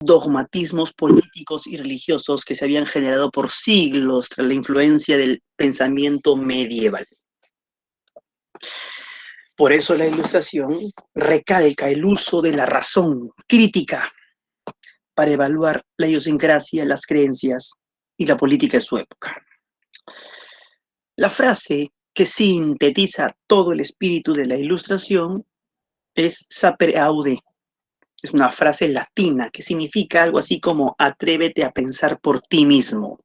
dogmatismos políticos y religiosos que se habían generado por siglos tras la influencia del pensamiento medieval. Por eso la Ilustración recalca el uso de la razón crítica para evaluar la idiosincrasia, las creencias y la política de su época. La frase que sintetiza todo el espíritu de la Ilustración es sapere aude. Es una frase latina que significa algo así como atrévete a pensar por ti mismo.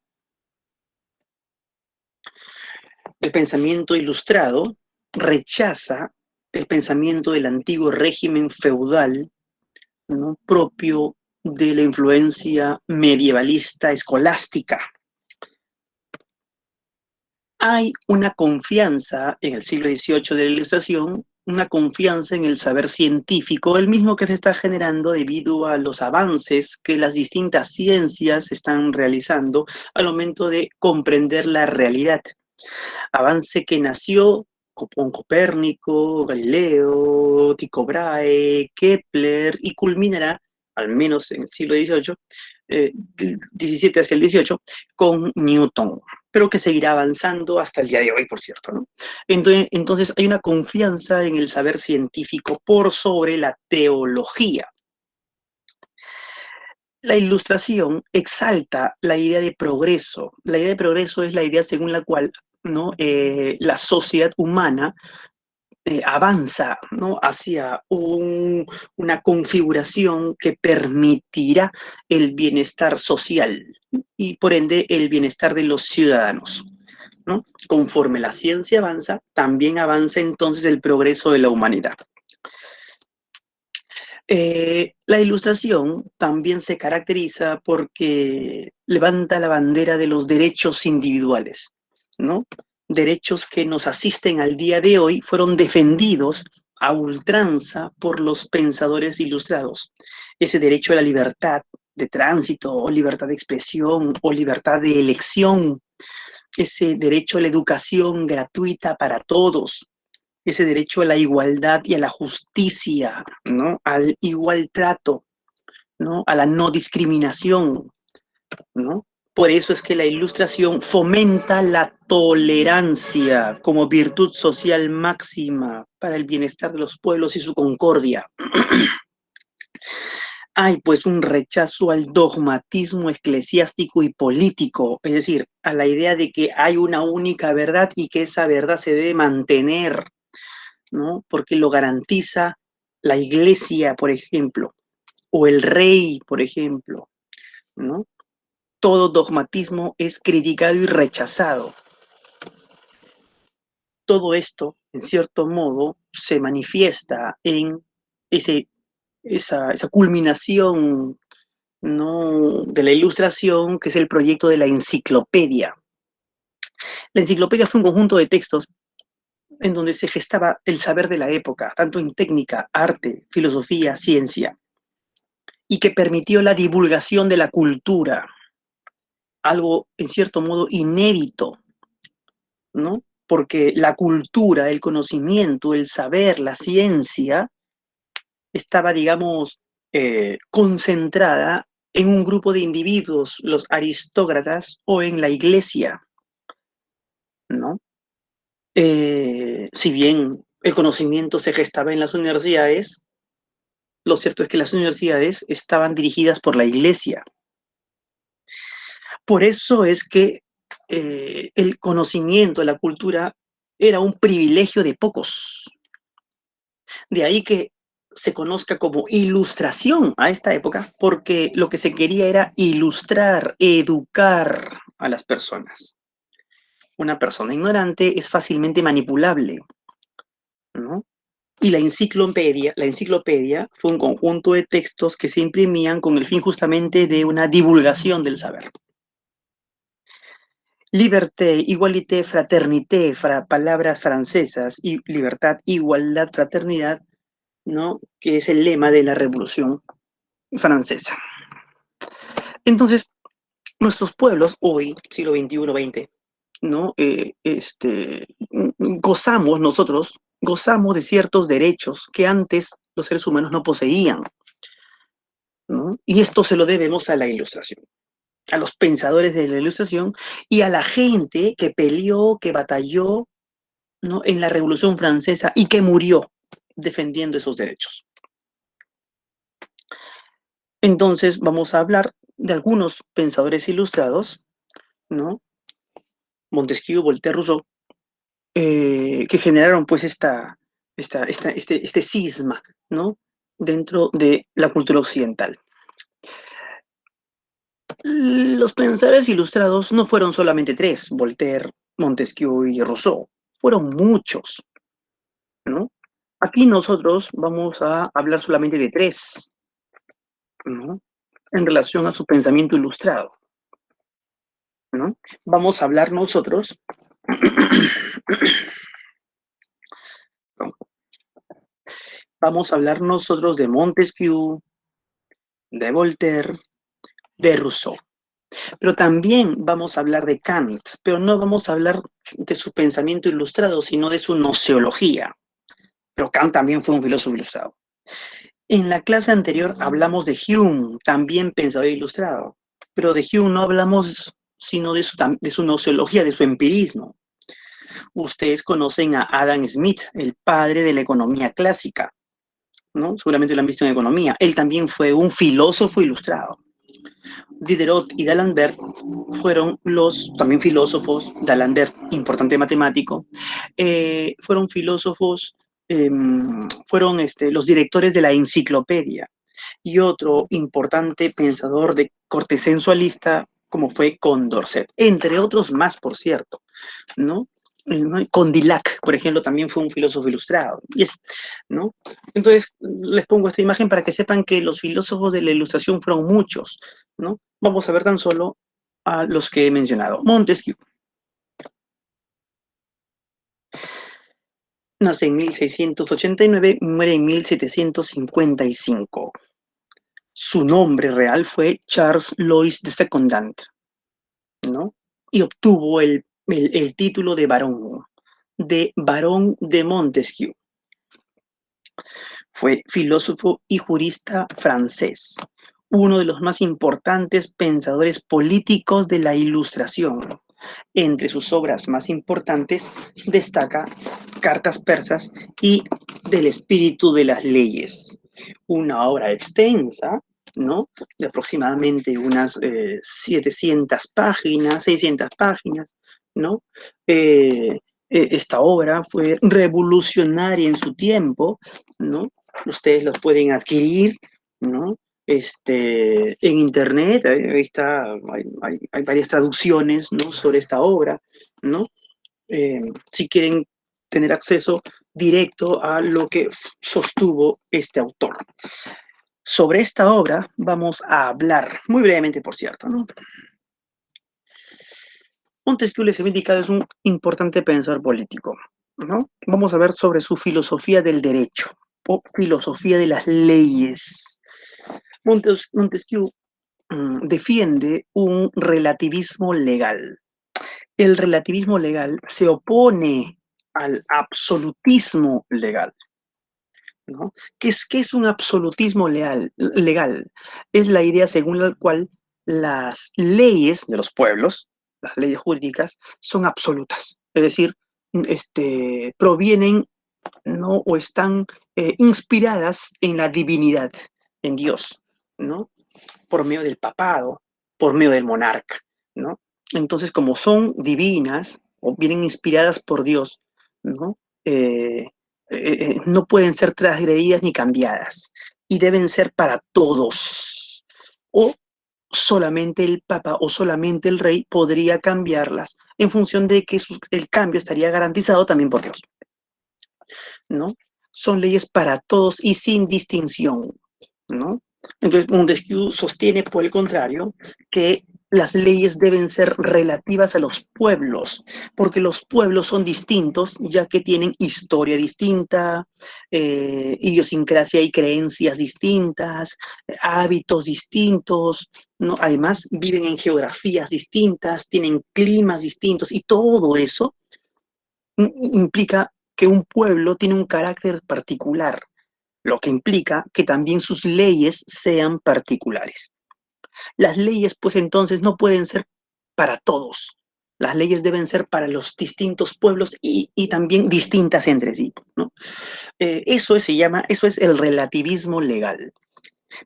El pensamiento ilustrado rechaza el pensamiento del antiguo régimen feudal, ¿no?, propio de la influencia medievalista escolástica. Hay una confianza en el siglo XVIII de la Ilustración, una confianza en el saber científico, el mismo que se está generando debido a los avances que las distintas ciencias están realizando al momento de comprender la realidad. Avance que nació con Copérnico, Galileo, Tycho Brahe, Kepler y culminará, al menos en el siglo XVIII, XVII hacia el XVIII, con Newton, pero que seguirá avanzando hasta el día de hoy, por cierto, ¿no? Entonces hay una confianza en el saber científico por sobre la teología. La Ilustración exalta la idea de progreso. La idea de progreso es la idea según la cual, ¿no?, la sociedad humana avanza, ¿no?, hacia una configuración que permitirá el bienestar social y por ende el bienestar de los ciudadanos, ¿no? Conforme la ciencia avanza, también avanza entonces el progreso de la humanidad. La Ilustración también se caracteriza porque levanta la bandera de los derechos individuales, ¿no? Derechos que nos asisten al día de hoy fueron defendidos a ultranza por los pensadores ilustrados. Ese derecho a la libertad de tránsito, o libertad de expresión, o libertad de elección, ese derecho a la educación gratuita para todos, ese derecho a la igualdad y a la justicia, ¿no?, al igual trato, ¿no?, a la no discriminación, ¿no? Por eso es que la Ilustración fomenta la tolerancia como virtud social máxima para el bienestar de los pueblos y su concordia. Hay pues un rechazo al dogmatismo eclesiástico y político, es decir, a la idea de que hay una única verdad y que esa verdad se debe mantener, ¿no?, porque lo garantiza la iglesia, por ejemplo, o el rey, por ejemplo, ¿no? Todo dogmatismo es criticado y rechazado. Todo esto, en cierto modo, se manifiesta en esa culminación, ¿no?, de la Ilustración, que es el proyecto de la enciclopedia. La enciclopedia fue un conjunto de textos en donde se gestaba el saber de la época, tanto en técnica, arte, filosofía, ciencia, y que permitió la divulgación de la cultura, algo en cierto modo inédito, ¿no? Porque la cultura, el conocimiento, el saber, la ciencia, estaba, digamos, concentrada en un grupo de individuos, los aristócratas, o en la iglesia, ¿no? Si bien el conocimiento se gestaba en las universidades, lo cierto es que las universidades estaban dirigidas por la iglesia. Por eso es que el conocimiento, la cultura, era un privilegio de pocos. De ahí que se conozca como ilustración a esta época, porque lo que se quería era ilustrar, educar a las personas. Una persona ignorante es fácilmente manipulable, ¿no? Y la enciclopedia fue un conjunto de textos que se imprimían con el fin justamente de una divulgación del saber. Liberté, igualité, fraternité, palabras francesas, y libertad, igualdad, fraternidad, ¿no?, que es el lema de la Revolución Francesa. Entonces, nuestros pueblos hoy, siglo XXI, XX, ¿no?, gozamos de ciertos derechos que antes los seres humanos no poseían. ¿no? Y esto se lo debemos a la Ilustración, a los pensadores de la Ilustración y a la gente que peleó, que batalló, ¿no?, en la Revolución Francesa y que murió defendiendo esos derechos. Entonces vamos a hablar de algunos pensadores ilustrados, ¿no? Montesquieu, Voltaire, Rousseau, que generaron pues este cisma, ¿no?, dentro de la cultura occidental. Los pensadores ilustrados no fueron solamente tres, Voltaire, Montesquieu y Rousseau, fueron muchos, ¿no? Aquí nosotros vamos a hablar solamente de tres, ¿no?, en relación a su pensamiento ilustrado, ¿no? Vamos a hablar nosotros vamos a hablar nosotros de Montesquieu, de Voltaire, de Rousseau. Pero también vamos a hablar de Kant, pero no vamos a hablar de su pensamiento ilustrado, sino de su noceología. Pero Kant también fue un filósofo ilustrado. En la clase anterior hablamos de Hume, también pensador ilustrado, pero de Hume no hablamos sino de su noceología, de su empirismo. Ustedes conocen a Adam Smith, el padre de la economía clásica, ¿no? Seguramente lo han visto en economía. Él también fue un filósofo ilustrado. Diderot y D'Alembert fueron los también filósofos. D'Alembert, importante matemático, fueron filósofos, fueron los directores de la enciclopedia. Y otro importante pensador de corte sensualista, como fue Condorcet, entre otros más, por cierto, ¿no? Condillac, por ejemplo, también fue un filósofo ilustrado, ¿no? Entonces, les pongo esta imagen para que sepan que los filósofos de la Ilustración fueron muchos, ¿no? Vamos a ver tan solo a los que he mencionado. Montesquieu nace en 1689, muere en 1755. Su nombre real fue Charles Louis de Secondant, ¿no? Y obtuvo el título de barón de Montesquieu. Fue filósofo y jurista francés, uno de los más importantes pensadores políticos de la Ilustración. Entre sus obras más importantes destaca Cartas persas y Del espíritu de las leyes, una obra extensa, ¿no?, de aproximadamente unas 700 páginas, 600 páginas, ¿no? Esta obra fue revolucionaria en su tiempo, ¿no? Ustedes los pueden adquirir, ¿no?, en internet. Ahí está, hay varias traducciones, ¿no?, sobre esta obra, ¿no? Si quieren tener acceso directo a lo que sostuvo este autor. Sobre esta obra vamos a hablar, muy brevemente, por cierto, ¿no? Montesquieu, les he indicado, es un importante pensador político, ¿no? Vamos a ver sobre su filosofía del derecho o filosofía de las leyes. Montesquieu defiende un relativismo legal. El relativismo legal se opone al absolutismo legal, ¿no? ¿Qué es un absolutismo legal? Es la idea según la cual las leyes de los pueblos, las leyes jurídicas, son absolutas, es decir, provienen, ¿no?, o están inspiradas en la divinidad, en Dios, ¿no?, por medio del papado, por medio del monarca, ¿no? Entonces, como son divinas o vienen inspiradas por Dios, ¿no?, no pueden ser transgredidas ni cambiadas y deben ser para todos. O solamente el Papa o solamente el Rey podría cambiarlas en función de que el cambio estaría garantizado también por Dios, ¿no? Son leyes para todos y sin distinción, ¿no? Entonces, Montesquieu sostiene, por el contrario, que las leyes deben ser relativas a los pueblos, porque los pueblos son distintos, ya que tienen historia distinta, idiosincrasia y creencias distintas, hábitos distintos, ¿no? Además, viven en geografías distintas, tienen climas distintos, y todo eso implica que un pueblo tiene un carácter particular, lo que implica que también sus leyes sean particulares. Las leyes, pues entonces, no pueden ser para todos. Las leyes deben ser para los distintos pueblos y también distintas entre sí, ¿no? Eso es el relativismo legal.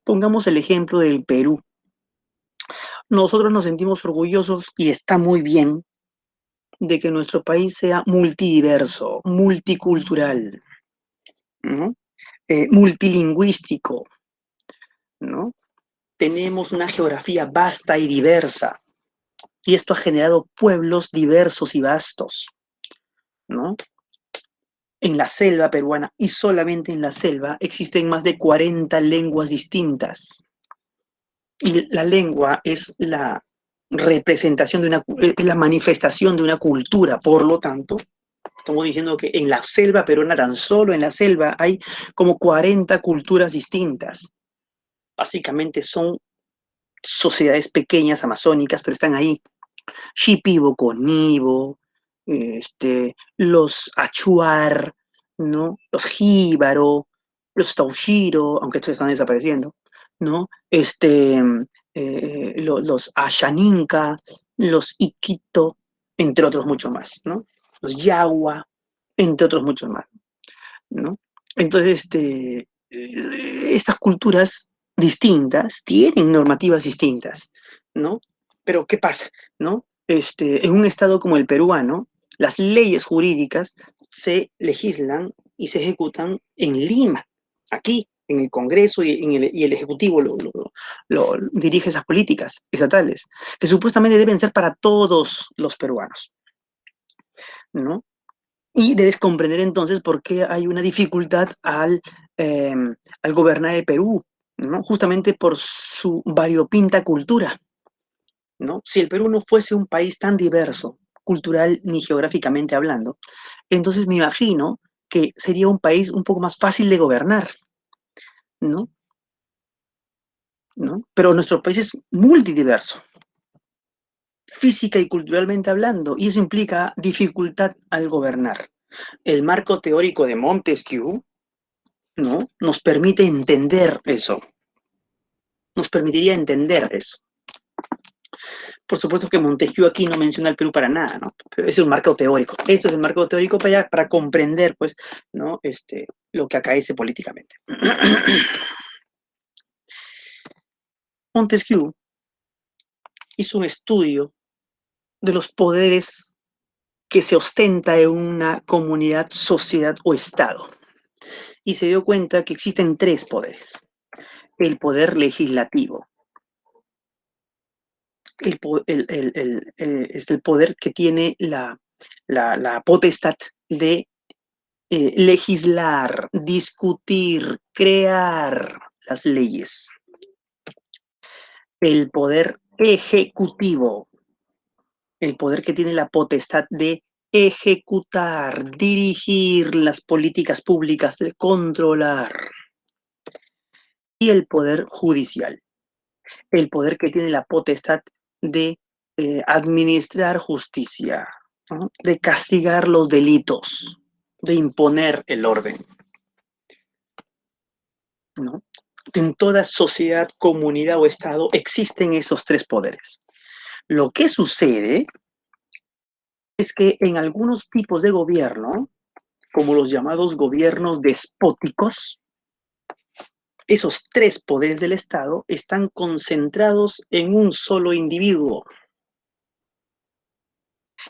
Pongamos el ejemplo del Perú. Nosotros nos sentimos orgullosos y está muy bien de que nuestro país sea multidiverso, multicultural, ¿no? Multilingüístico, ¿no? Tenemos una geografía vasta y diversa, y esto ha generado pueblos diversos y vastos, ¿no? En la selva peruana, y solamente en la selva, existen más de 40 lenguas distintas. Y la lengua es la representación es la manifestación de una cultura. Por lo tanto, estamos diciendo que en la selva peruana, tan solo en la selva, hay como 40 culturas distintas. Básicamente son sociedades pequeñas, amazónicas, pero están ahí. Shipibo, Conibo, los Achuar, ¿no? Los Jíbaro, los Taushiro, aunque estos están desapareciendo, ¿no? Los Ashaninka, los Iquito, entre otros muchos más, ¿no? Los Yawa, entre otros muchos más, ¿no? Entonces, estas culturas distintas tienen normativas distintas, ¿no? Pero ¿qué pasa? ¿No? En un estado como el peruano, las leyes jurídicas se legislan y se ejecutan en Lima, aquí, en el Congreso y el Ejecutivo lo dirige esas políticas estatales, que supuestamente deben ser para todos los peruanos, ¿no? Y debes comprender entonces por qué hay una dificultad al gobernar el Perú, ¿no? Justamente por su variopinta cultura, ¿no? Si el Perú no fuese un país tan diverso, cultural ni geográficamente hablando, entonces me imagino que sería un país un poco más fácil de gobernar, ¿no? ¿No? Pero nuestro país es multidiverso, física y culturalmente hablando, y eso implica dificultad al gobernar. El marco teórico de Montesquieu, ¿no? Nos permite entender eso, nos permitiría entender eso. Por supuesto que Montesquieu aquí no menciona el Perú para nada, ¿no? Pero es un marco teórico. Eso es el marco teórico para comprender, pues, ¿no? Lo que acaece políticamente. Montesquieu hizo un estudio de los poderes que se ostenta en una comunidad, sociedad o estado. Y se dio cuenta que existen tres poderes. El poder legislativo, es el poder que tiene la potestad de legislar, discutir, crear las leyes. El poder ejecutivo, el poder que tiene la potestad de ejecutar, dirigir las políticas públicas, de controlar. Y el poder judicial, el poder que tiene la potestad de administrar justicia, ¿no? De castigar los delitos, de imponer el orden, ¿no? En toda sociedad, comunidad o estado existen esos tres poderes. Lo que sucede es que en algunos tipos de gobierno, como los llamados gobiernos despóticos, esos tres poderes del Estado están concentrados en un solo individuo.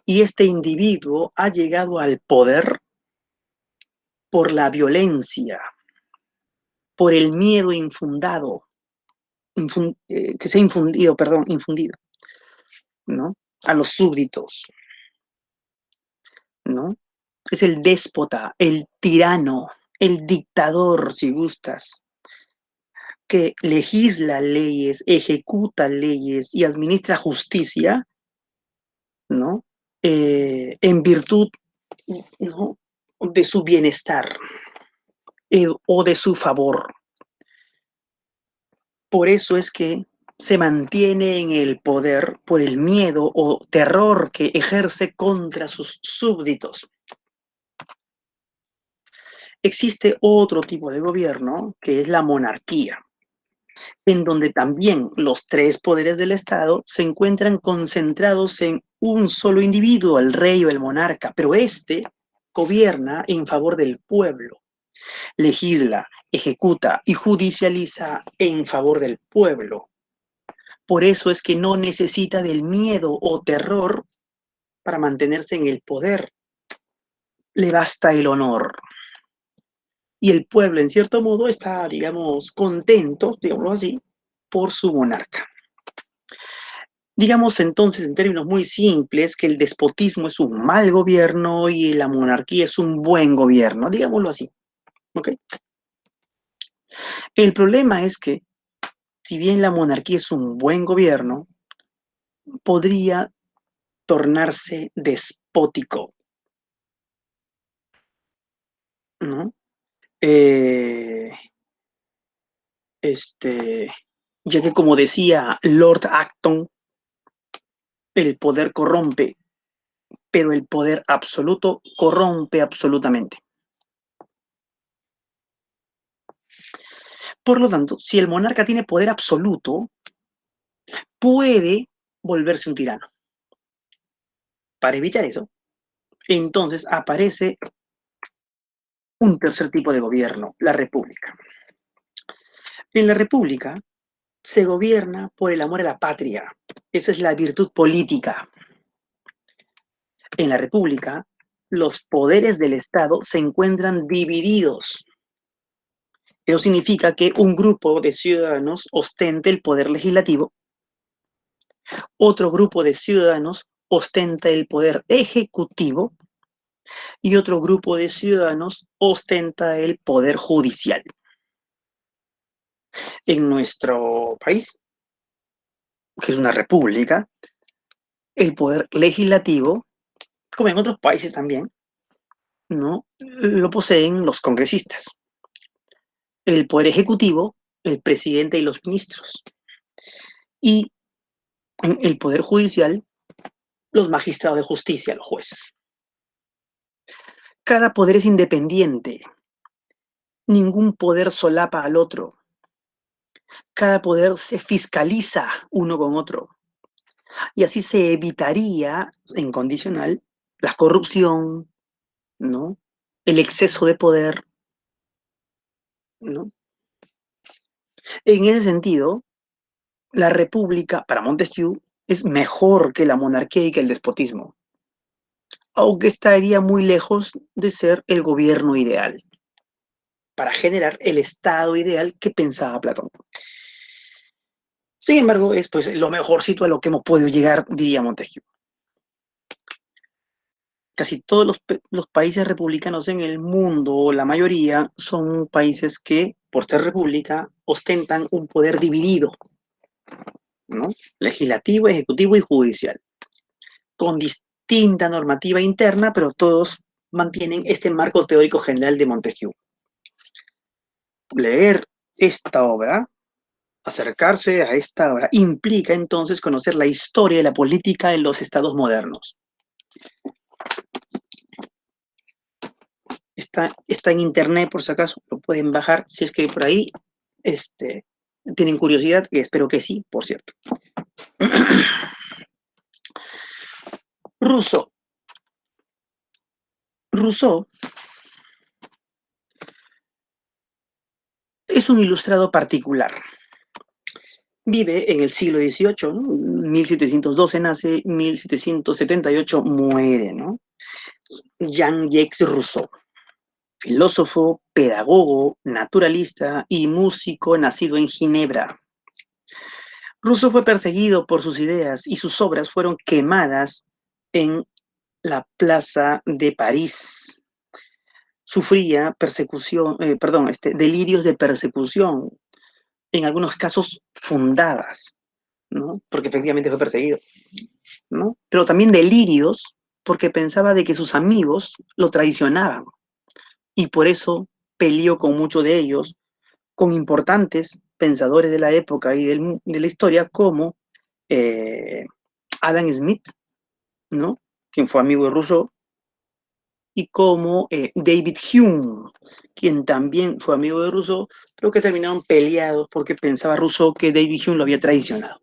Y este individuo ha llegado al poder por la violencia, por el miedo infundado, que se ha infundido, ¿no? A los súbditos, ¿no? Es el déspota, el tirano, el dictador, si gustas, que legisla leyes, ejecuta leyes y administra justicia, ¿no? En virtud, ¿no? De su bienestar o de su favor. Por eso es que se mantiene en el poder por el miedo o terror que ejerce contra sus súbditos. Existe otro tipo de gobierno, que es la monarquía, en donde también los tres poderes del Estado se encuentran concentrados en un solo individuo, el rey o el monarca, pero este gobierna en favor del pueblo, legisla, ejecuta y judicializa en favor del pueblo. Por eso es que no necesita del miedo o terror para mantenerse en el poder. Le basta el honor. Y el pueblo, en cierto modo, está, digamos, contento, digámoslo así, por su monarca. Digamos entonces, en términos muy simples, que el despotismo es un mal gobierno y la monarquía es un buen gobierno, digámoslo así. ¿Ok? El problema es que, si bien la monarquía es un buen gobierno, podría tornarse despótico, ¿no? Eh, este, ya que como decía Lord Acton, el poder corrompe, pero el poder absoluto corrompe absolutamente. Por lo tanto, si el monarca tiene poder absoluto, puede volverse un tirano. Para evitar eso, entonces aparece un tercer tipo de gobierno, la república. En la república se gobierna por el amor a la patria. Esa es la virtud política. En la república, los poderes del Estado se encuentran divididos. Eso significa que un grupo de ciudadanos ostenta el poder legislativo, otro grupo de ciudadanos ostenta el poder ejecutivo y otro grupo de ciudadanos ostenta el poder judicial. En nuestro país, que es una república, el poder legislativo, como en otros países también, ¿no? Lo poseen los congresistas. El poder ejecutivo, el presidente y los ministros. Y en el poder judicial, los magistrados de justicia, los jueces. Cada poder es independiente. Ningún poder solapa al otro. Cada poder se fiscaliza uno con otro. Y así se evitaría, en condicional, la corrupción, ¿no? El exceso de poder, ¿no? En ese sentido, la república, para Montesquieu, es mejor que la monarquía y que el despotismo, aunque estaría muy lejos de ser el gobierno ideal, para generar el estado ideal que pensaba Platón. Sin embargo, es pues lo mejorcito a lo que hemos podido llegar, diría Montesquieu. Casi todos los países republicanos en el mundo, o la mayoría, son países que, por ser república, ostentan un poder dividido, ¿no? Legislativo, ejecutivo y judicial, con distinta normativa interna, pero todos mantienen este marco teórico general de Montesquieu. Leer esta obra, acercarse a esta obra, implica entonces conocer la historia de la política en los estados modernos. Está en internet, por si acaso, lo pueden bajar si es que por ahí tienen curiosidad, que espero que sí, por cierto. Rousseau. Rousseau es un ilustrado particular. Vive en el siglo XVIII, ¿no? 1712 nace, 1778 muere, ¿no? Jean-Jacques Rousseau, filósofo, pedagogo, naturalista y músico nacido en Ginebra. Rousseau fue perseguido por sus ideas y sus obras fueron quemadas en la plaza de París. Sufría delirios de persecución, en algunos casos fundadas, ¿no? Porque efectivamente fue perseguido, ¿no? Pero también delirios porque pensaba de que sus amigos lo traicionaban y por eso peleó con muchos de ellos, con importantes pensadores de la época y de la historia como Adam Smith, ¿no? Quien fue amigo de Rousseau, y como David Hume, quien también fue amigo de Rousseau, pero que terminaron peleados porque pensaba Rousseau que David Hume lo había traicionado.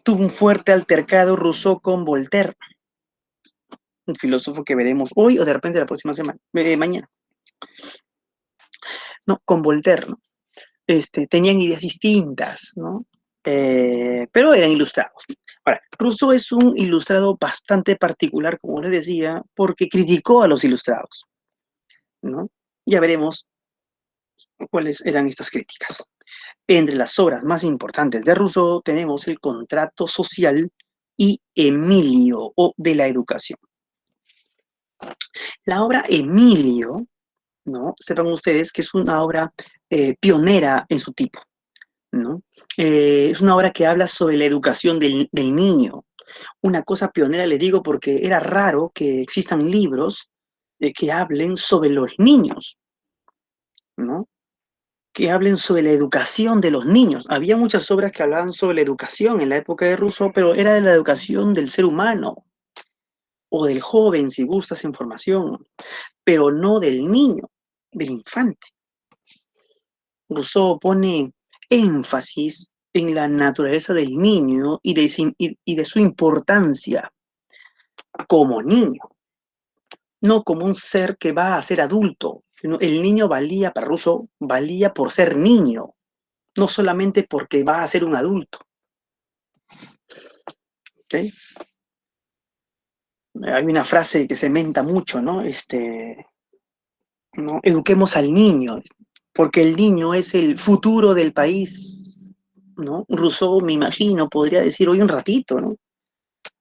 Tuvo un fuerte altercado Rousseau con Voltaire, un filósofo que veremos hoy o de repente la próxima semana, mañana. No, con Voltaire, ¿no? Tenían ideas distintas, ¿no? Pero eran ilustrados. Ahora, Rousseau es un ilustrado bastante particular, como les decía, porque criticó a los ilustrados, ¿no? Ya veremos cuáles eran estas críticas. Entre las obras más importantes de Rousseau tenemos el Contrato Social y Emilio, o de la educación. La obra Emilio, ¿no? Sepan ustedes que es una obra pionera en su tipo, ¿no? Es una obra que habla sobre la educación del niño. Una cosa pionera, les digo, porque era raro que existan libros que hablen sobre los niños, ¿no? Que hablen sobre la educación de los niños. Había muchas obras que hablaban sobre la educación en la época de Rousseau, pero era de la educación del ser humano o del joven, si gustas información, pero no del niño, del infante. Rousseau pone énfasis en la naturaleza del niño y de su importancia como niño, no como un ser que va a ser adulto. El niño valía, para Rousseau, valía por ser niño, no solamente porque va a ser un adulto. ¿Okay? Hay una frase que se menta mucho, ¿no? ¿no? Eduquemos al niño, porque el niño es el futuro del país, ¿no? Rousseau, me imagino, podría decir hoy un ratito, ¿no?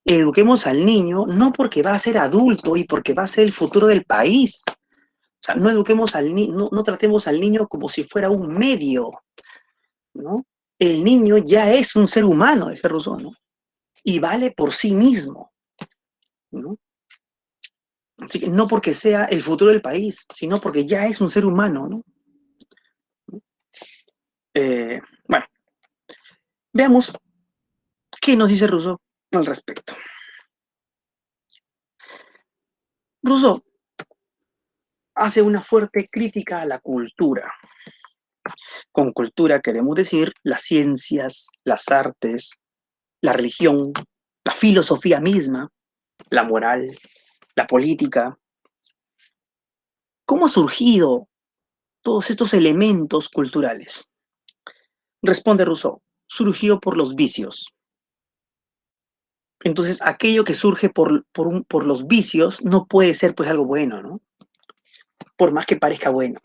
Eduquemos al niño no porque va a ser adulto y porque va a ser el futuro del país. O sea, no eduquemos al niño, no tratemos al niño como si fuera un medio, ¿no? El niño ya es un ser humano, dice Rousseau, ¿no? Y vale por sí mismo, ¿no? Así que no porque sea el futuro del país, sino porque ya es un ser humano, ¿no? Bueno, veamos qué nos dice Rousseau al respecto. Rousseau hace una fuerte crítica a la cultura. Con cultura queremos decir las ciencias, las artes, la religión, la filosofía misma, la moral, la política. ¿Cómo han surgido todos estos elementos culturales? Responde Rousseau, surgió por los vicios. Entonces, aquello que surge por los vicios no puede ser pues algo bueno, ¿no? Por más que parezca bueno.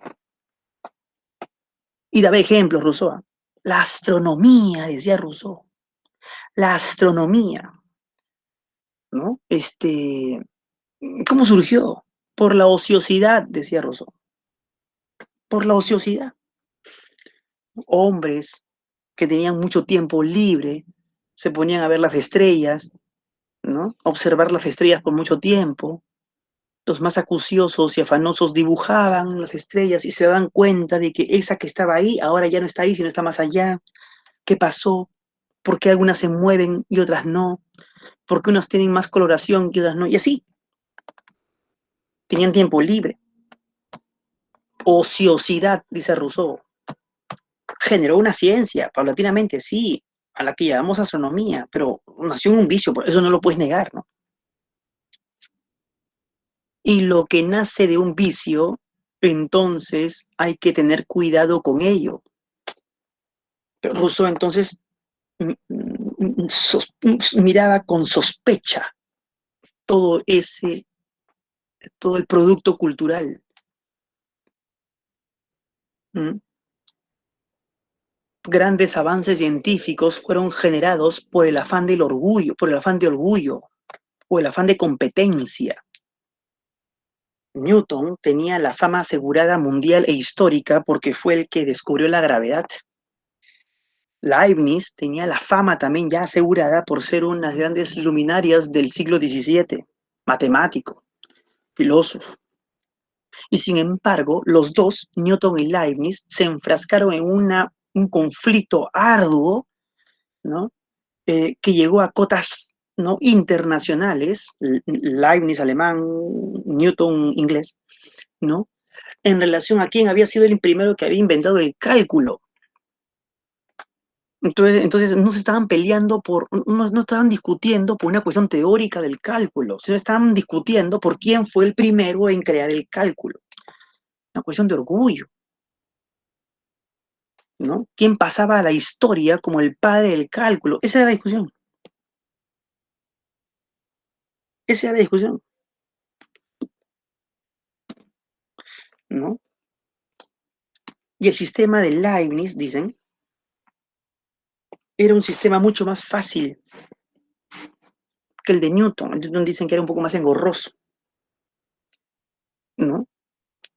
Y daba ejemplos, Rousseau. La astronomía, decía Rousseau. La astronomía, ¿no? ¿Cómo surgió? Por la ociosidad, decía Rousseau. Por la ociosidad. Hombres que tenían mucho tiempo libre se ponían a ver las estrellas, ¿no? Observar las estrellas por mucho tiempo. Los más acuciosos y afanosos dibujaban las estrellas y se daban cuenta de que esa que estaba ahí ahora ya no está ahí, sino está más allá. ¿Qué pasó? ¿Por qué algunas se mueven y otras no? ¿Por qué unas tienen más coloración y otras no? Y así, tenían tiempo libre. Ociosidad, dice Rousseau, generó una ciencia, paulatinamente, sí, a la que llamamos astronomía, pero nació en un vicio, por eso no lo puedes negar, ¿no? Y lo que nace de un vicio, entonces hay que tener cuidado con ello. Pero Rousseau entonces miraba con sospecha todo todo el producto cultural. ¿Mm? Grandes avances científicos fueron generados por el afán del orgullo, por el afán de orgullo o el afán de competencia. Newton tenía la fama asegurada mundial e histórica porque fue el que descubrió la gravedad. Leibniz tenía la fama también ya asegurada por ser unas grandes luminarias del siglo XVII, matemático, filósofo. Y sin embargo, los dos, Newton y Leibniz, se enfrascaron en un conflicto arduo, ¿no? Que llegó a cotas ¿no? Internacionales, Leibniz alemán, Newton inglés, ¿no? En relación a quién había sido el primero que había inventado el cálculo. Entonces no se estaban peleando no estaban discutiendo por una cuestión teórica del cálculo, sino estaban discutiendo por quién fue el primero en crear el cálculo. Una cuestión de orgullo, ¿no? ¿Quién pasaba a la historia como el padre del cálculo? Esa era la discusión. Esa era la discusión, ¿no? Y el sistema de Leibniz, dicen, era un sistema mucho más fácil que el de Newton. El de Newton dicen que era un poco más engorroso, ¿no?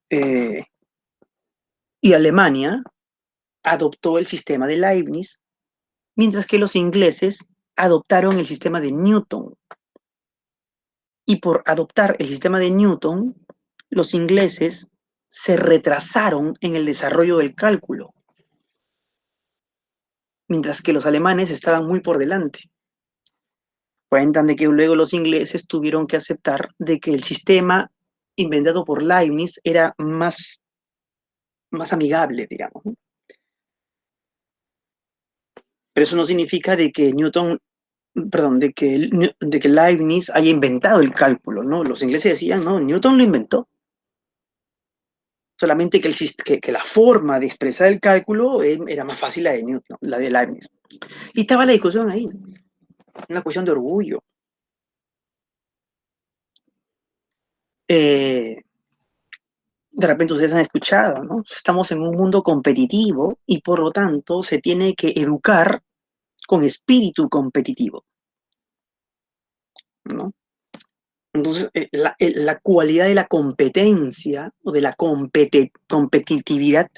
Eh, y Alemania adoptó el sistema de Leibniz, mientras que los ingleses adoptaron el sistema de Newton. Y por adoptar el sistema de Newton, los ingleses se retrasaron en el desarrollo del cálculo, mientras que los alemanes estaban muy por delante. Cuentan de que luego los ingleses tuvieron que aceptar de que el sistema inventado por Leibniz era más amigable, digamos, ¿no? Pero eso no significa de que de que Leibniz haya inventado el cálculo, ¿no? Los ingleses decían, no, Newton lo inventó. Solamente que la forma de expresar el cálculo era más fácil la de Newton, la de Leibniz. Y estaba la discusión ahí, ¿no? Una cuestión de orgullo. Eh, de repente ustedes han escuchado, ¿no? Estamos en un mundo competitivo y por lo tanto se tiene que educar con espíritu competitivo, ¿no? Entonces, la cualidad de la competencia o de la competitividad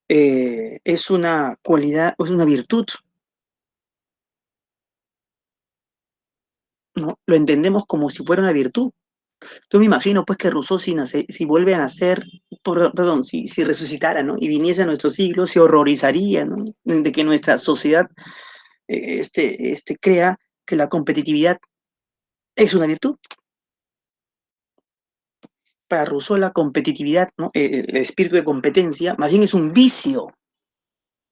es una cualidad, es una virtud, ¿no? Lo entendemos como si fuera una virtud. Yo me imagino pues que Rousseau si vuelve a nacer, perdón, si resucitara, ¿no? Y viniese a nuestro siglo, se horrorizaría, ¿no? De que nuestra sociedad crea que la competitividad es una virtud. Para Rousseau la competitividad, ¿no? El espíritu de competencia, más bien es un vicio,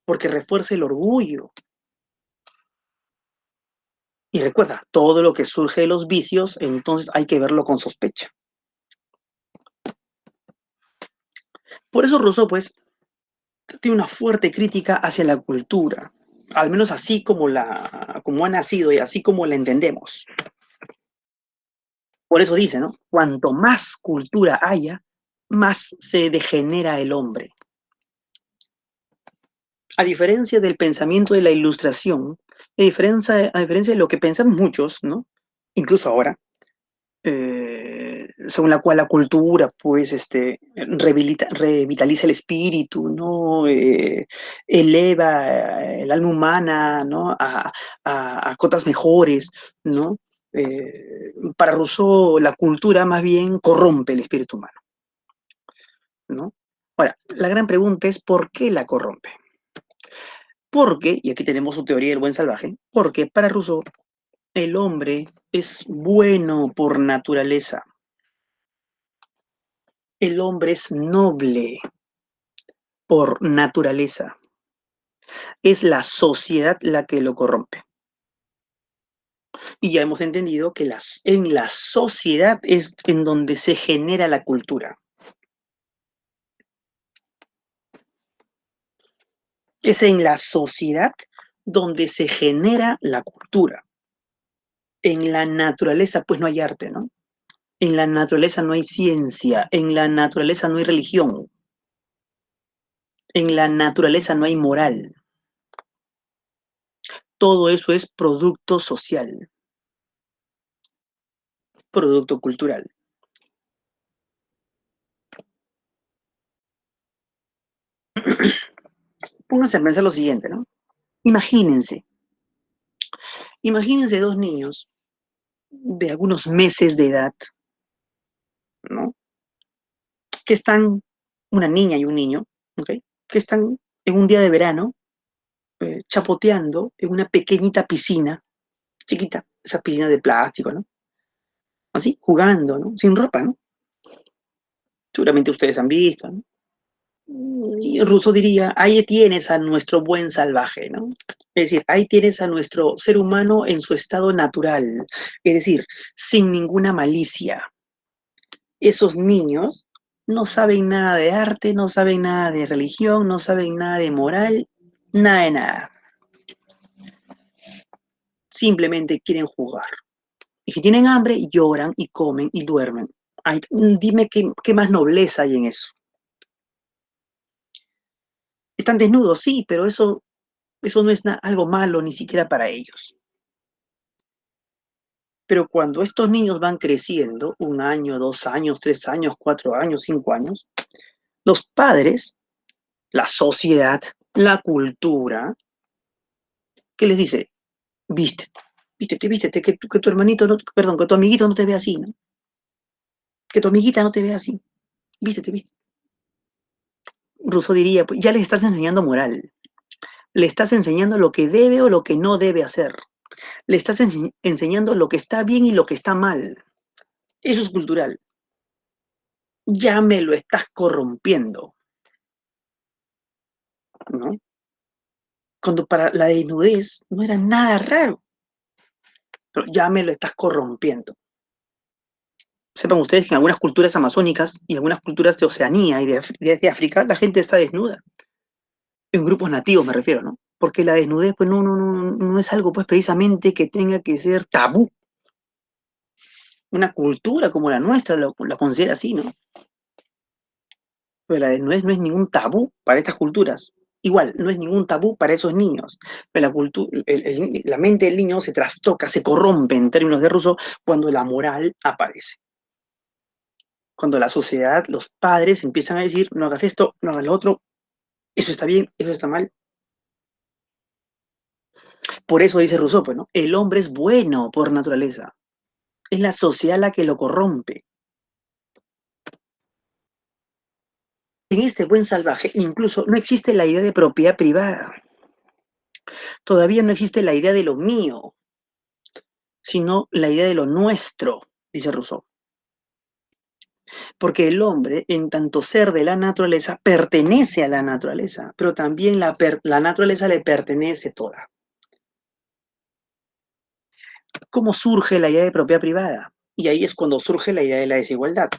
porque refuerza el orgullo. Y recuerda, todo lo que surge de los vicios, entonces hay que verlo con sospecha. Por eso Rousseau, pues, tiene una fuerte crítica hacia la cultura, al menos así como ha nacido y así como la entendemos. Por eso dice, ¿no? Cuanto más cultura haya, más se degenera el hombre. A diferencia del pensamiento de la ilustración, a diferencia de lo que pensan muchos, ¿no? Incluso ahora, según la cual la cultura, pues, revitaliza el espíritu, ¿no? Eleva el alma humana, ¿no? A cotas mejores, ¿no? Para Rousseau, la cultura más bien corrompe el espíritu humano, ¿no? Ahora, la gran pregunta es ¿por qué la corrompe? Porque, y aquí tenemos su teoría del buen salvaje, porque para Rousseau el hombre es bueno por naturaleza. El hombre es noble por naturaleza. Es la sociedad la que lo corrompe. Y ya hemos entendido que en la sociedad es en donde se genera la cultura. Es en la sociedad donde se genera la cultura. En la naturaleza, pues no hay arte, ¿no? En la naturaleza no hay ciencia, en la naturaleza no hay religión, en la naturaleza no hay moral. Todo eso es producto social, producto cultural. Pónganse a pensar lo siguiente, ¿no? Imagínense, imagínense dos niños de algunos meses de edad, ¿no? Que están, una niña y un niño, ¿ok? Que están en un día de verano chapoteando en una pequeñita piscina chiquita, esas piscinas de plástico, ¿no? Así, jugando, ¿no? Sin ropa, ¿no? Seguramente ustedes han visto, ¿no? Y Rousseau diría, ahí tienes a nuestro buen salvaje, ¿no? Es decir, ahí tienes a nuestro ser humano en su estado natural, es decir, sin ninguna malicia. Esos niños no saben nada de arte, no saben nada de religión, no saben nada de moral, nada de nada. Simplemente quieren jugar. Y si tienen hambre, lloran y comen y duermen. Ay, dime qué más nobleza hay en eso. Están desnudos, sí, pero eso no es algo malo ni siquiera para ellos. Pero cuando estos niños van creciendo, 1 año, 2 años, 3 años, 4 años, 5 años, los padres, la sociedad, la cultura, ¿qué les dice? Vístete, vístete, que tu hermanito, no, perdón, que tu amiguito no te vea así, ¿no? Que tu amiguita no te vea así. Vístete. Rousseau diría, pues ya les estás enseñando moral, le estás enseñando lo que debe o lo que no debe hacer, le estás enseñando lo que está bien y lo que está mal. Eso es cultural. Ya me lo estás corrompiendo, ¿no? Cuando para la desnudez no era nada raro, pero ya me lo estás corrompiendo. Sepan ustedes que en algunas culturas amazónicas y algunas culturas de Oceanía y de África, la gente está desnuda. En grupos nativos me refiero, ¿no? Porque la desnudez, pues no es algo, pues precisamente que tenga que ser tabú. Una cultura como la nuestra la considera así, ¿no? Pero la desnudez no es ningún tabú para estas culturas. Igual, no es ningún tabú para esos niños. Pero la mente del niño se trastoca, se corrompe en términos de Rousseau cuando la moral aparece. Cuando la sociedad, los padres empiezan a decir, no hagas esto, no hagas lo otro, eso está bien, eso está mal. Por eso dice Rousseau, pues, ¿no? El hombre es bueno por naturaleza. Es la sociedad la que lo corrompe. En este buen salvaje incluso no existe la idea de propiedad privada. Todavía no existe la idea de lo mío, sino la idea de lo nuestro, dice Rousseau. Porque el hombre, en tanto ser de la naturaleza, pertenece a la naturaleza, pero también la naturaleza le pertenece toda. ¿Cómo surge la idea de propiedad privada? Y ahí es cuando surge la idea de la desigualdad.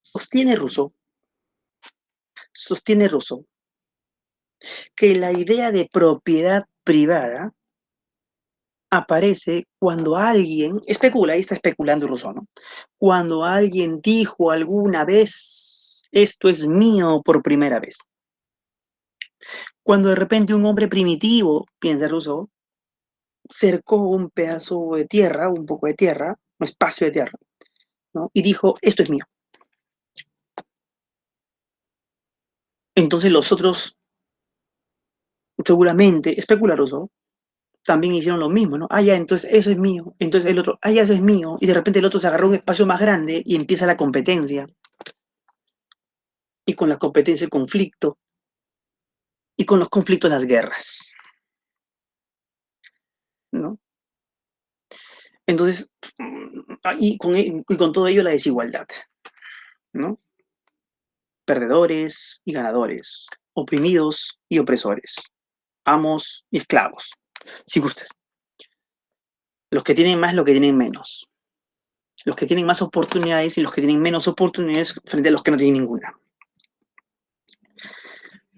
Sostiene Rousseau que la idea de propiedad privada aparece cuando alguien, especula, ahí está especulando Rousseau, ¿no? Cuando alguien dijo alguna vez, esto es mío por primera vez. Cuando de repente un hombre primitivo, piensa Rousseau, cercó un pedazo de tierra, un poco de tierra, un espacio de tierra, ¿no? Y dijo, esto es mío. Entonces los otros, seguramente, especula Rousseau, también hicieron lo mismo, ¿no? Ah, ya, entonces eso es mío. Entonces el otro, ah, ya, eso es mío. Y de repente el otro se agarró un espacio más grande y empieza la competencia. Y con la competencia el conflicto. Y con los conflictos las guerras, ¿no? Entonces, y con todo ello la desigualdad, ¿no? Perdedores y ganadores, oprimidos y opresores, amos y esclavos, si gustas. Los que tienen más, los que tienen menos. Los que tienen más oportunidades y los que tienen menos oportunidades frente a los que no tienen ninguna.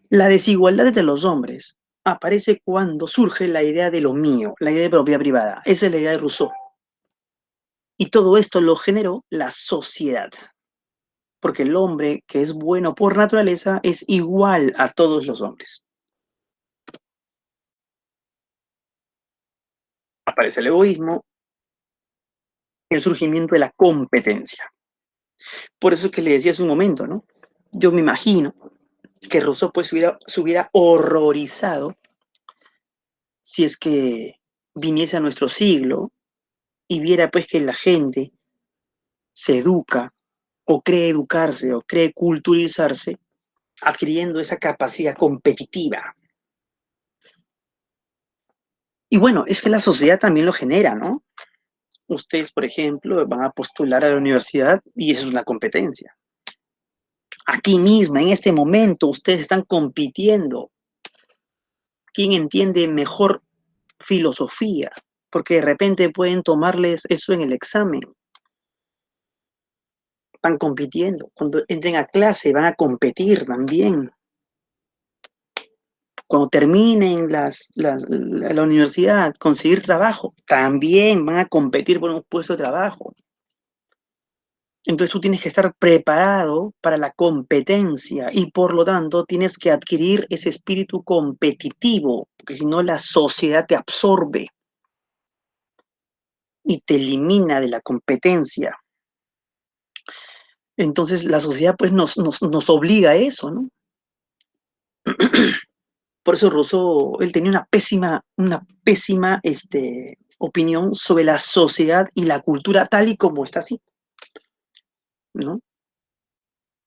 La desigualdad entre los hombres aparece cuando surge la idea de lo mío, la idea de propiedad privada. Esa es la idea de Rousseau. Y todo esto lo generó la sociedad. Porque el hombre que es bueno por naturaleza es igual a todos los hombres. Aparece el egoísmo, el surgimiento de la competencia. Por eso es que le decía hace un momento, ¿no? Yo me imagino que Rousseau pues se hubiera horrorizado si es que viniese a nuestro siglo y viera pues que la gente se educa o cree educarse o cree culturizarse adquiriendo esa capacidad competitiva. Y bueno, es que la sociedad también lo genera, ¿no? Ustedes, por ejemplo, van a postular a la universidad y eso es una competencia. Aquí mismo, en este momento, ustedes están compitiendo. ¿Quién entiende mejor filosofía? Porque de repente pueden tomarles eso en el examen. Van compitiendo. Cuando entren a clase van a competir también. Cuando terminen la universidad, conseguir trabajo, también van a competir por un puesto de trabajo. Entonces tú tienes que estar preparado para la competencia y por lo tanto tienes que adquirir ese espíritu competitivo, porque si no la sociedad te absorbe y te elimina de la competencia. Entonces la sociedad pues nos obliga a eso, ¿no? Por eso Rousseau, él tenía una pésima opinión sobre la sociedad y la cultura tal y como está así, ¿no?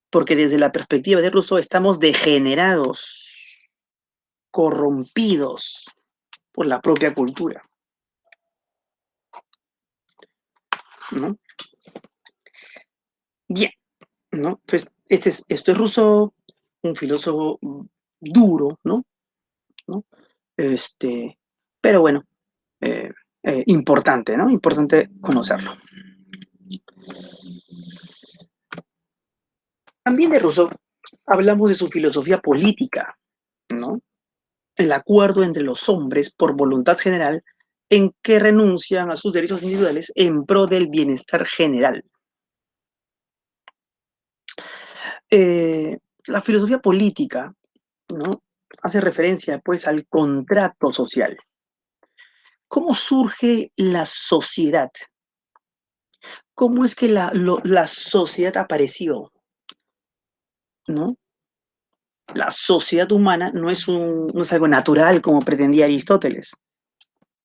Porque desde la perspectiva de Rousseau estamos degenerados, corrompidos por la propia cultura, ¿no? Bien, ¿no? Entonces, esto es Rousseau, un filósofo duro, ¿no? ¿No? Este, pero bueno, eh, importante, ¿no? Importante conocerlo. También de Rousseau hablamos de su filosofía política, ¿no? El acuerdo entre los hombres por voluntad general en que renuncian a sus derechos individuales en pro del bienestar general. Eh, la filosofía política, ¿no? Hace referencia pues al contrato social. ¿Cómo surge la sociedad? ¿Cómo es que la sociedad apareció? ¿No? La sociedad humana no es algo natural como pretendía Aristóteles,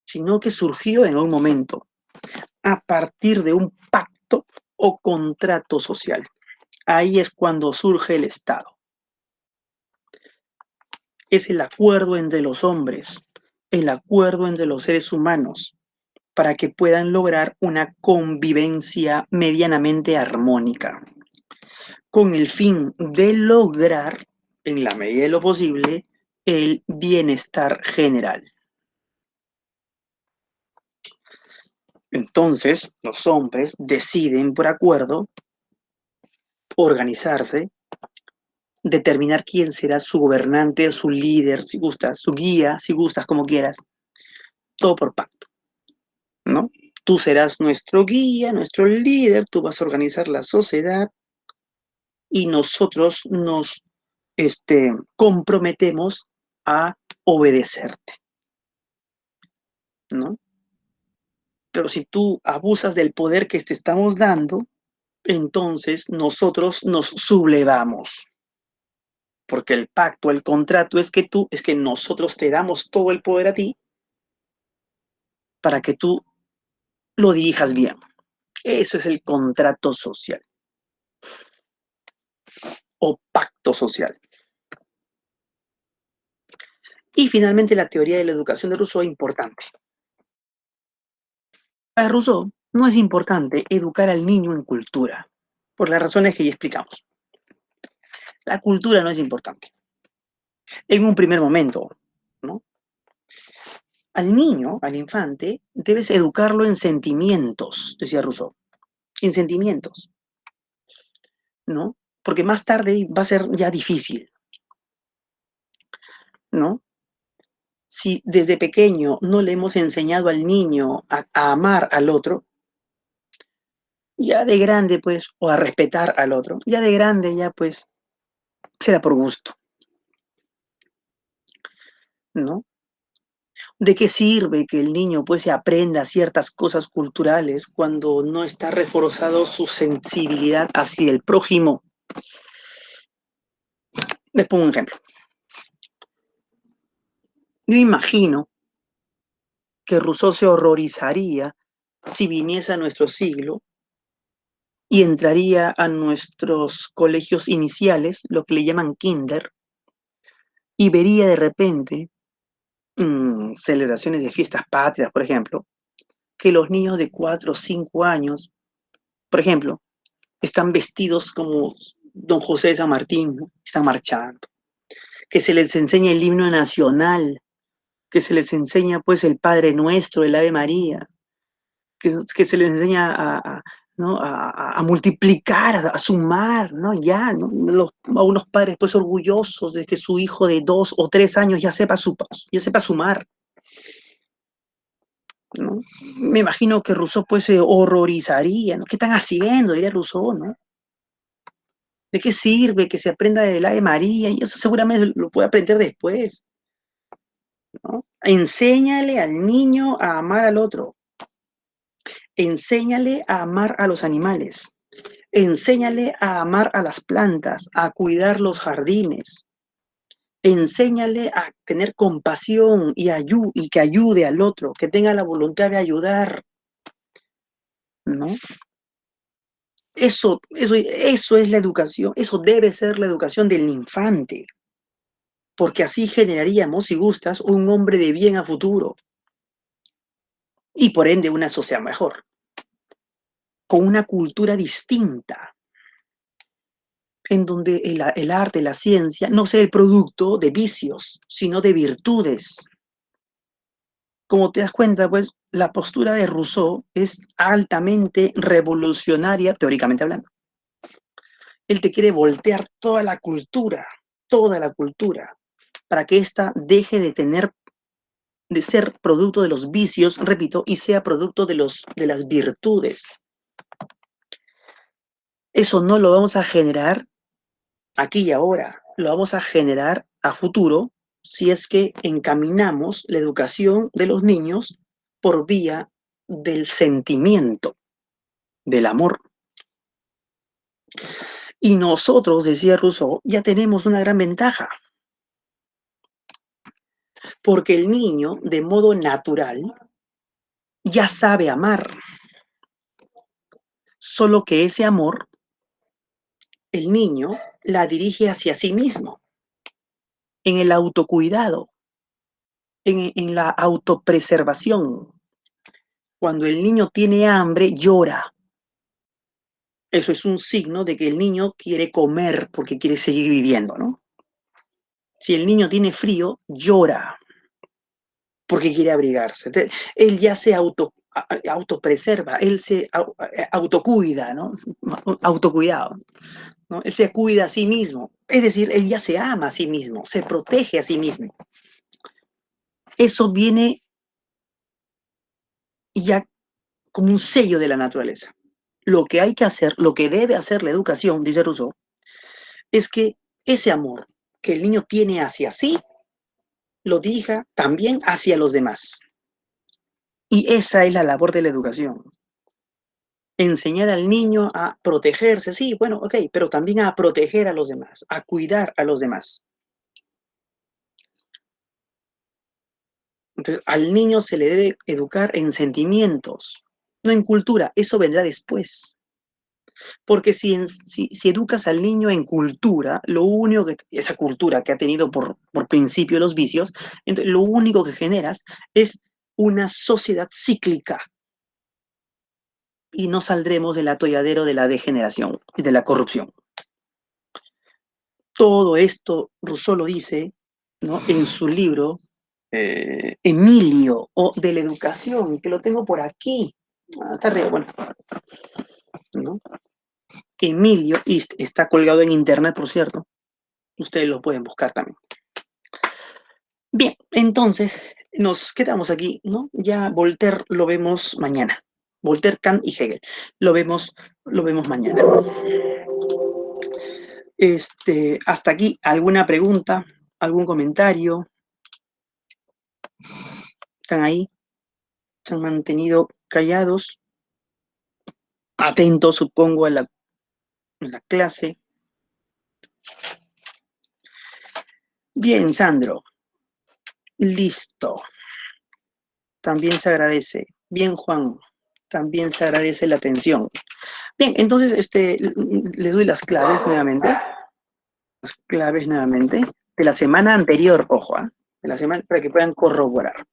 sino que surgió en un momento a partir de un pacto o contrato social. Ahí es cuando surge el Estado. Es el acuerdo entre los hombres, el acuerdo entre los seres humanos, para que puedan lograr una convivencia medianamente armónica, con el fin de lograr, en la medida de lo posible, el bienestar general. Entonces, los hombres deciden por acuerdo organizarse, determinar quién será su gobernante, su líder, si gustas, su guía, si gustas, como quieras, todo por pacto, ¿no? Tú serás nuestro guía, nuestro líder, tú vas a organizar la sociedad y nosotros nos comprometemos a obedecerte, ¿no? Pero si tú abusas del poder que te estamos dando, entonces nosotros nos sublevamos, porque el pacto, el contrato es que nosotros te damos todo el poder a ti para que tú lo dirijas bien. Eso es el contrato social o pacto social. Y finalmente la teoría de la educación de Rousseau es importante. Para Rousseau no es importante educar al niño en cultura, por las razones que ya explicamos. La cultura no es importante. En un primer momento, ¿no? Al niño, al infante, debes educarlo en sentimientos, decía Rousseau, en sentimientos, ¿no? Porque más tarde va a ser ya difícil, ¿no? Si desde pequeño no le hemos enseñado al niño a amar al otro, ya de grande, pues, o a respetar al otro, ya de grande, ya, pues, será por gusto, ¿no? ¿De qué sirve que el niño, pues, se aprenda ciertas cosas culturales cuando no está reforzado su sensibilidad hacia el prójimo? Les pongo un ejemplo. Yo imagino que Rousseau se horrorizaría si viniese a nuestro siglo y entraría a nuestros colegios iniciales, lo que le llaman kinder, y vería de repente celebraciones de fiestas patrias, por ejemplo, que los niños de 4 o 5 años, por ejemplo, están vestidos como Don José de San Martín, ¿no? Están marchando. Que se les enseña el himno nacional, que se les enseña pues el Padre Nuestro, el Ave María, que se les enseña ¿no? a multiplicar, a sumar, ¿no? Ya, ¿no? A unos padres pues orgullosos de que su hijo de 2 o 3 años ya sepa sumar, ¿no? Me imagino que Rousseau pues se horrorizaría, ¿no? ¿Qué están haciendo? Diría Rousseau, ¿no? ¿De qué sirve que se aprenda del Ave María? Y eso seguramente lo puede aprender después, ¿no? Enséñale al niño a amar al otro. Enséñale a amar a los animales. Enséñale a amar a las plantas, a cuidar los jardines. Enséñale a tener compasión y que ayude al otro, que tenga la voluntad de ayudar, ¿no? Eso es la educación, eso debe ser la educación del infante, porque así generaríamos, si gustas, un hombre de bien a futuro y por ende una sociedad mejor, con una cultura distinta, en donde el arte, la ciencia, no sea el producto de vicios, sino de virtudes. Como te das cuenta, pues la postura de Rousseau es altamente revolucionaria, teóricamente hablando. Él te quiere voltear toda la cultura, para que ésta deje de ser producto de los vicios, repito, y sea producto de las virtudes. Eso no lo vamos a generar aquí y ahora, lo vamos a generar a futuro si es que encaminamos la educación de los niños por vía del sentimiento, del amor. Y nosotros, decía Rousseau, ya tenemos una gran ventaja, porque el niño, de modo natural, ya sabe amar, solo que ese amor, el niño la dirige hacia sí mismo, en el autocuidado, en la autopreservación. Cuando el niño tiene hambre, llora. Eso es un signo de que el niño quiere comer porque quiere seguir viviendo, ¿no? Si el niño tiene frío, llora porque quiere abrigarse. Entonces, él ya se autopreserva, él se autocuida, ¿no? Autocuidado, ¿no? Él se cuida a sí mismo. Es decir, él ya se ama a sí mismo, se protege a sí mismo. Eso viene ya como un sello de la naturaleza. Lo que hay que hacer, lo que debe hacer la educación, dice Rousseau, es que ese amor que el niño tiene hacia sí, lo dirija también hacia los demás. Y esa es la labor de la educación. Enseñar al niño a protegerse, sí, bueno, ok, pero también a proteger a los demás, a cuidar a los demás. Entonces, al niño se le debe educar en sentimientos, no en cultura, eso vendrá después. Porque si educas al niño en cultura, lo único que, esa cultura que ha tenido por principio los vicios, entonces, lo único que generas es una sociedad cíclica y no saldremos del atolladero de la degeneración y de la corrupción. Todo esto Rousseau lo dice, ¿no? En su libro Emilio, o de la educación, que lo tengo por aquí. Está arriba, bueno, ¿no? Emilio, y está colgado en internet, por cierto. Ustedes lo pueden buscar también. Bien, entonces nos quedamos aquí, ¿no? Ya Voltaire lo vemos mañana. Voltaire, Kant y Hegel. Lo vemos mañana. Hasta aquí, ¿alguna pregunta? ¿Algún comentario? ¿Están ahí? ¿Se han mantenido callados? Atentos, supongo, a la clase. Bien, Sandro. Listo. También se agradece. Bien, Juan. También se agradece la atención. Bien, entonces les doy las claves nuevamente. Las claves nuevamente. De la semana anterior, ojo, ¿eh? en la semana para que puedan corroborar.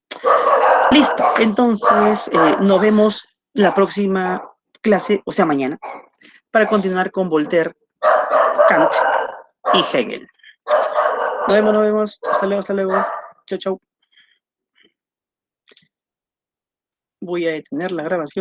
Listo, entonces nos vemos la próxima clase, o sea, mañana, para continuar con Voltaire, Kant y Hegel. Nos vemos, nos vemos. Hasta luego, hasta luego. Chau, chau. Voy a detener la grabación.